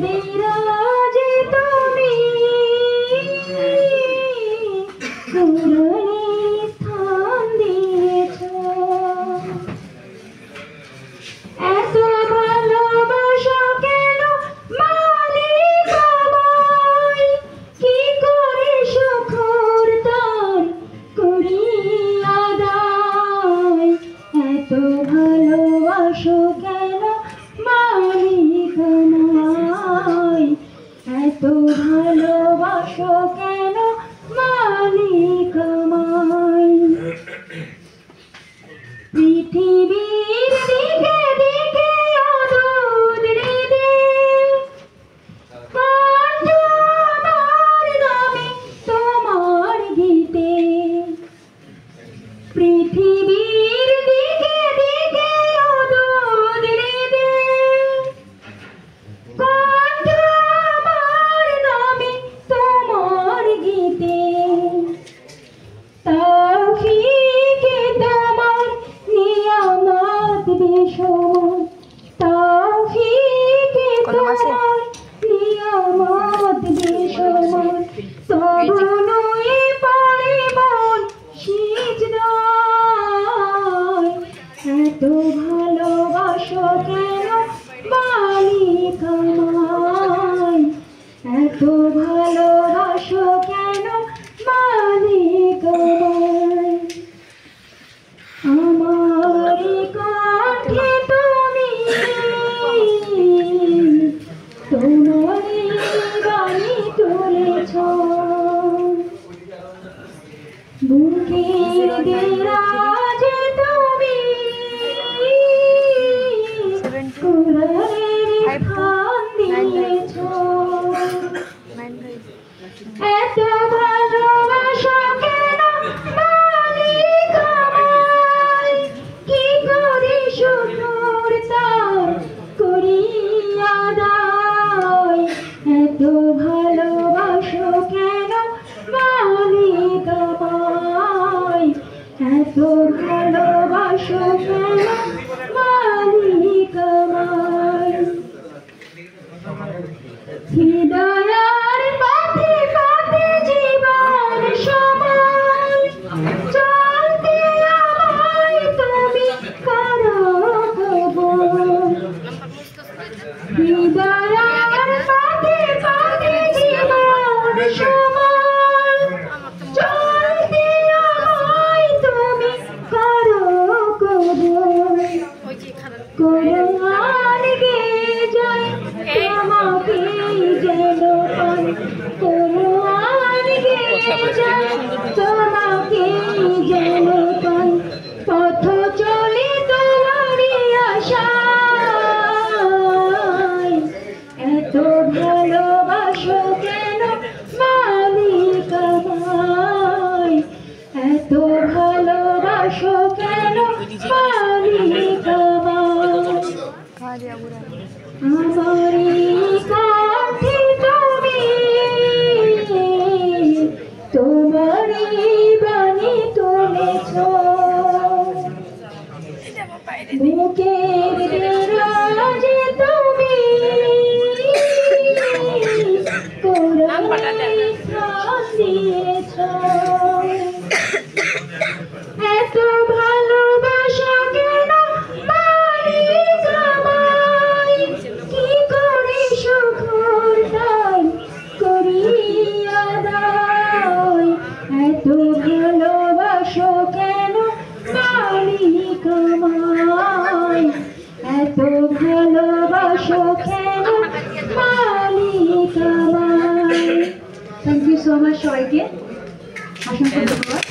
দেরাজে তুমি কুরআনে স্থান দিয়েছ। এত ভালোবাসা কেন মালিক আমায়, কি করে শুকর তার করি আদায়। এত ভালোবাসো কেন মালিক আমায়, এত ভালোবাসো কেন মালিক আমায়। পৃথিবীর দিকে দিকে অদূর হৃদে কণ্ঠ আমার নামে তোমার গীতে। পৃথিবীর দিকে দিকে অদূর হৃদে কণ্ঠ আমার নামে তোমার গীতে। তাওফিকে তোমার নিয়ামত বেশমন, তাওফিকে তোমার নিয়ামত বেশমন। তবু নয়ে পড়ে মন সিজদায়। এত ভালোবাসো কেন মালিক আমায়, এত ভালোবাসো কেন মালিক আমায়। আমার কণ্ঠে তুমি তোমারই বাণী তুলেছ। বুকের দেরাজে তুমি কুরআনের স্থান দিয়েছ। এত ভালোবাসা কেন মালিক আমায়, কি করে শুকর তার করি আদায়। এত ভালোবাসো কেন মালিক আমায়, এত ভালোবাসো কেন মালিক আমায়। হৃদয়ার পথে পথে জীবন সময় চলতে আমায় তুমি করো কবুল। হৃদয়ার পথে পথে জীবন সময় চলতে আমায় তুমি করো কবুল। কোরআন গে যায় তোমাকে যেন পাই, কোরআন গে যায় তোমাকে যেন পাই। পথ চলে তোমারই আশায়। এত ভালোবাসো কেন মালিক আমায়, এত ভালোবাসো কেন মালিক আমায়। আমারই কণ্ঠে তুমি তোমারই বাণী তুলেছ। বুকের দেরাজে তুমি কুরআনে স্থান দিয়েছ। এত ভালোবাসা কেন মালিক আমায়, কি করে শুকর তার করি আদায়। এত ভালোবাসো কেন মালিক আমায়, এত ভালোবাসো কেন মালিক আমায়। থ্যাংক ইউ সো মাচ সবাইকে, অসংখ্য ধন্যবাদ।